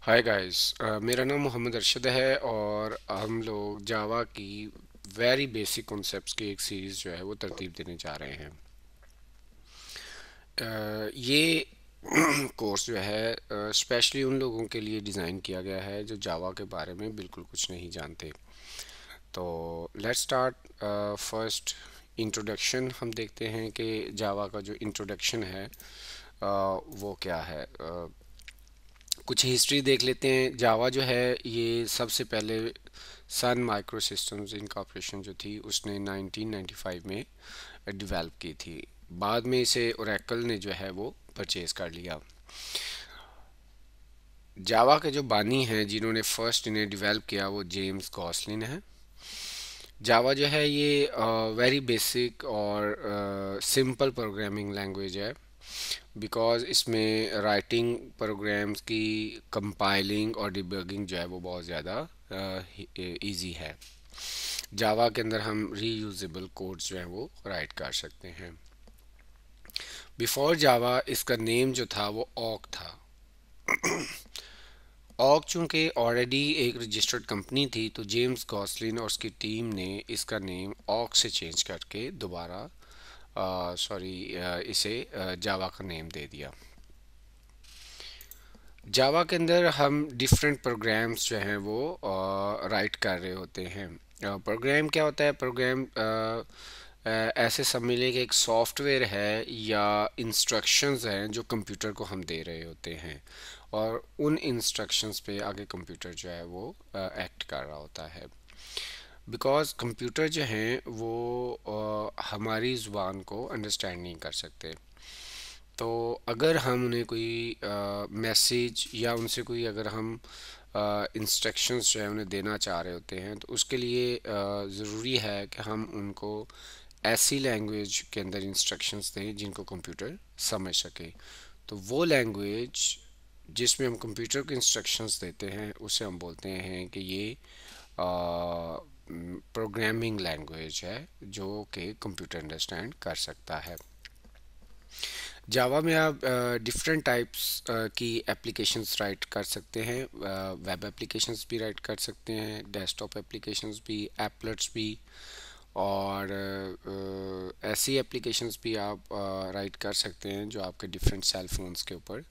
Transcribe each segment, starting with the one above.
Hi guys. मेरा नाम मोहम्मद अरशद है और हम लोग जावा की वेरी बेसिक कॉन्सेप्ट्स की एक सीरीज़ जो है वो तरतीब देने जा रहे हैं। ये कोर्स जो है स्पेशली उन लोगों के लिए डिज़ाइन किया गया है जो जावा के बारे में बिल्कुल कुछ नहीं जानते। तो लेट्स स्टार्ट। फर्स्ट इंट्रोडक्शन हम देखते हैं कि जावा का जो इंट्रोडक्शन है वो क्या है। कुछ हिस्ट्री देख लेते हैं। जावा जो है ये सबसे पहले सन माइक्रो सिस्टम्स इनकॉर्पोरेशन जो थी उसने 1995 में डेवलप की थी। बाद में इसे ओरेकल ने जो है वो परचेज कर लिया। जावा के जो बानी हैं जिन्होंने फर्स्ट इन्हें डेवलप किया वो जेम्स गॉसलिन है। जावा जो है ये वेरी बेसिक और सिंपल प्रोग्रामिंग लैंग्वेज है बिकॉज़ इसमें राइटिंग प्रोग्राम्स की कंपाइलिंग और डिबगिंग जो है वो बहुत ज़्यादा इजी है। जावा के अंदर हम रीयूजेबल कोड्स जो हैं वो राइट कर सकते हैं। बिफोर जावा इसका नेम जो था वो ऑक था। ऑक चूंकि ऑलरेडी एक रजिस्टर्ड कंपनी थी तो जेम्स गॉसलिन और उसकी टीम ने इसका नेम ऑक से चेंज करके दोबारा इसे जावा का नेम दे दिया। जावा के अंदर हम डिफरेंट प्रोग्राम्स जो हैं वो राइट कर रहे होते हैं। प्रोग्राम क्या होता है? प्रोग्राम ऐसे समझ लें कि एक सॉफ्टवेयर है या इंस्ट्रक्शंस हैं जो कंप्यूटर को हम दे रहे होते हैं और उन इंस्ट्रक्शंस पे आगे कंप्यूटर जो है वो एक्ट कर रहा होता है। बिकॉज़ कंप्यूटर जो हैं वो हमारी ज़ुबान को अंडरस्टैंड नहीं कर सकते। तो अगर हम उन्हें कोई मैसेज या उनसे कोई अगर हम इंस्ट्रक्शंस जो है उन्हें देना चाह रहे होते हैं तो उसके लिए ज़रूरी है कि हम उनको ऐसी लैंग्वेज के अंदर इंस्ट्रक्शंस दें जिनको कंप्यूटर समझ सके। तो वो लैंग्वेज जिसमें हम कंप्यूटर को इंस्ट्रक्शंस देते हैं उसे हम बोलते हैं कि ये प्रोग्रामिंग लैंग्वेज है जो कि कंप्यूटर अंडरस्टैंड कर सकता है। जावा में आप डिफरेंट टाइप्स की एप्लीकेशंस राइट कर सकते हैं। वेब एप्लीकेशंस भी राइट कर सकते हैं, डेस्कटॉप एप्लीकेशंस भी, एप्लेट्स भी और ऐसी एप्लीकेशंस भी आप राइट कर सकते हैं जो आपके डिफरेंट सेल फोन्स के ऊपर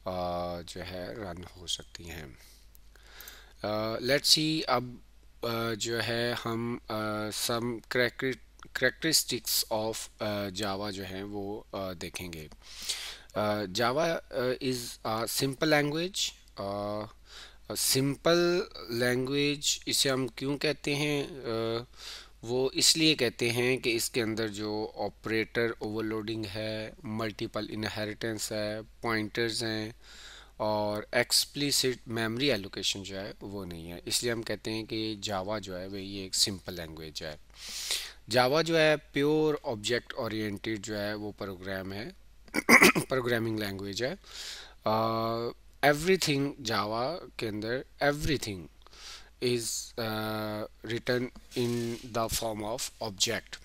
जो है रन हो सकती हैं। लेट्स सी अब जो है हम सम करेक्टरिस्टिक्स ऑफ जावा जो है वो देखेंगे। जावा is a simple language. Simple language इसे हम क्यों कहते हैं? वो इसलिए कहते हैं कि इसके अंदर जो ऑपरेटर ओवरलोडिंग है, मल्टीपल इनहेरिटेंस है, पॉइंटर्स हैं और एक्सप्लिसिट मेमोरी एलोकेशन जो है वो नहीं है। इसलिए हम कहते हैं कि जावा जो है वही एक सिंपल लैंग्वेज है। जावा जो है प्योर ऑब्जेक्ट ओरिएंटेड जो है वो प्रोग्राम है, प्रोग्रामिंग लैंग्वेज है। एवरीथिंग जावा के अंदर everything is written in the form of object.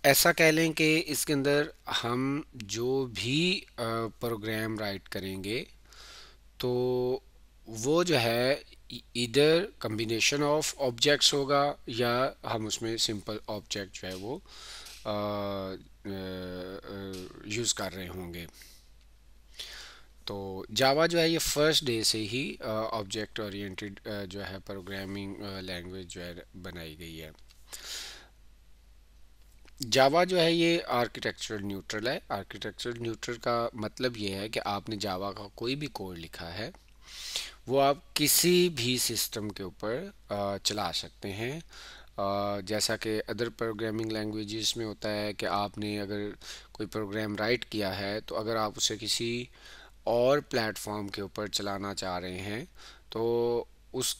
ऐसा कह लें कि इसके अंदर हम जो भी प्रोग्राम राइट करेंगे तो वो जो है इधर कम्बिनेशन ऑफ ऑब्जेक्ट्स होगा या हम उसमें सिंपल ऑब्जेक्ट जो है वो यूज़ कर रहे होंगे। तो जावा जो है ये फर्स्ट डे से ही ऑब्जेक्ट ओरिएंटेड जो है प्रोग्रामिंग लैंग्वेज जो है बनाई गई है। जावा जो है ये आर्किटेक्चरल न्यूट्रल है। आर्किटेक्चरल न्यूट्रल का मतलब ये है कि आपने जावा का कोई भी कोड लिखा है वो आप किसी भी सिस्टम के ऊपर चला सकते हैं। जैसा कि अदर प्रोग्रामिंग लैंग्वेजेस में होता है कि आपने अगर कोई प्रोग्राम राइट किया है तो अगर आप उसे किसी और प्लेटफॉर्म के ऊपर चलाना चाह रहे हैं तो उस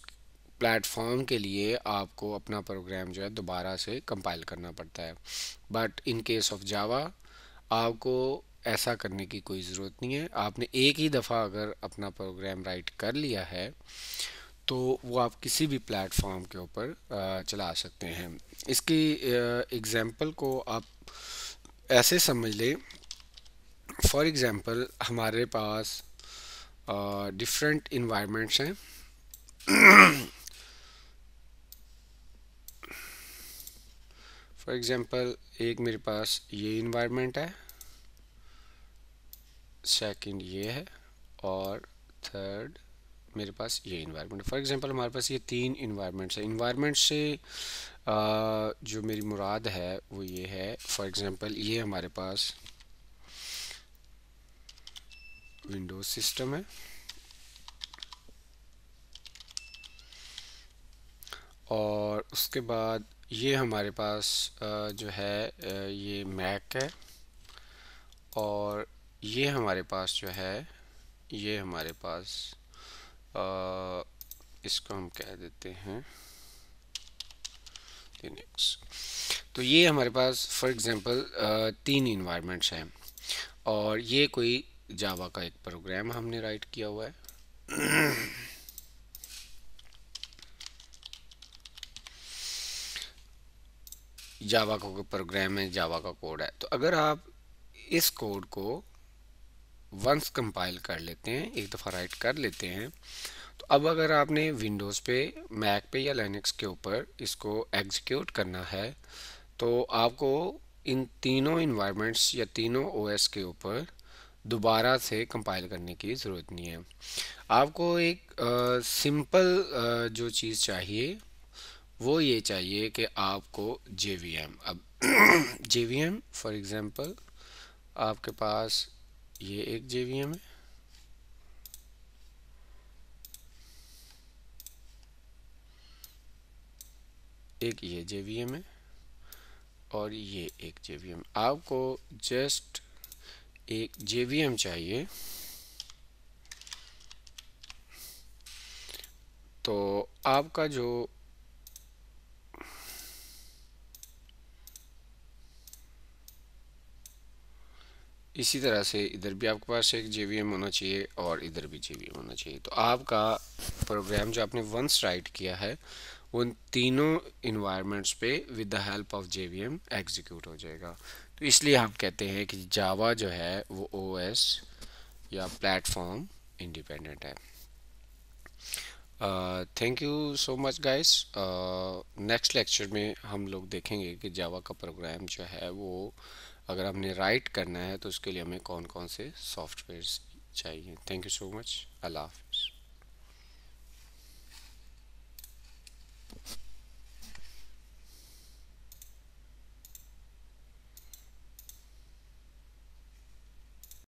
प्लेटफॉर्म के लिए आपको अपना प्रोग्राम जो है दोबारा से कंपाइल करना पड़ता है। But in case of Java आपको ऐसा करने की कोई ज़रूरत नहीं है। आपने एक ही दफ़ा अगर अपना प्रोग्राम राइट कर लिया है तो वो आप किसी भी प्लेटफॉर्म के ऊपर चला सकते हैं। इसकी एग्जांपल को आप ऐसे समझ लें। फॉर एग्जांपल हमारे पास डिफरेंट इन्वायरमेंट्स हैं। फॉर एग्जांपल एक मेरे पास ये इन्वायरमेंट है, सेकंड ये है, और थर्ड मेरे पास ये इन्वायरमेंट। फॉर एग्जांपल हमारे पास ये तीन इन्वायरमेंट्स हैं। इन्वायरमेंट से जो मेरी मुराद है वो ये है, फॉर एग्जांपल ये हमारे पास विंडोज सिस्टम है, और उसके बाद ये हमारे पास जो है ये मैक है, और ये हमारे पास जो है ये हमारे पास अ, इसको हम कह देते हैं लिनक्स। तो ये हमारे पास फॉर एग्जांपल तीन इन्वायरमेंट्स हैं, और ये कोई जावा का एक प्रोग्राम हमने राइट किया हुआ है। जावा का कोई प्रोग्राम है, जावा का कोड है। तो अगर आप इस कोड को वंस कंपाइल कर लेते हैं, एक दफ़ा राइट कर लेते हैं, तो अब अगर आपने विंडोज़ पे, मैक पे या लिनक्स के ऊपर इसको एग्जीक्यूट करना है, तो आपको इन तीनों इन्वायरमेंट्स या तीनों ओएस के ऊपर दोबारा से कंपाइल करने की ज़रूरत नहीं है। आपको एक सिंपल जो चीज़ चाहिए वो ये चाहिए कि आपको JVM, अब JVM फॉर एग्जांपल आपके पास ये एक JVM है, एक ये JVM है, और ये एक JVM। आपको जस्ट एक JVM चाहिए, तो आपका जो इसी तरह से इधर भी आपके पास एक JVM होना चाहिए और इधर भी JVM होना चाहिए। तो आपका प्रोग्राम जो आपने वंस राइट किया है उन तीनों इन्वायरमेंट्स पे with the help of JVM execute हो जाएगा। तो इसलिए हम कहते हैं कि जावा जो है वो OS या प्लेटफॉर्म इंडिपेंडेंट है। Thank you so much guys. Next lecture में हम लोग देखेंगे कि जावा का प्रोग्राम जो है वो अगर हमने राइट करना है तो उसके लिए हमें कौन कौन से सॉफ्टवेयर्स चाहिए। Thank you so much. अल्लाह हाफिज़।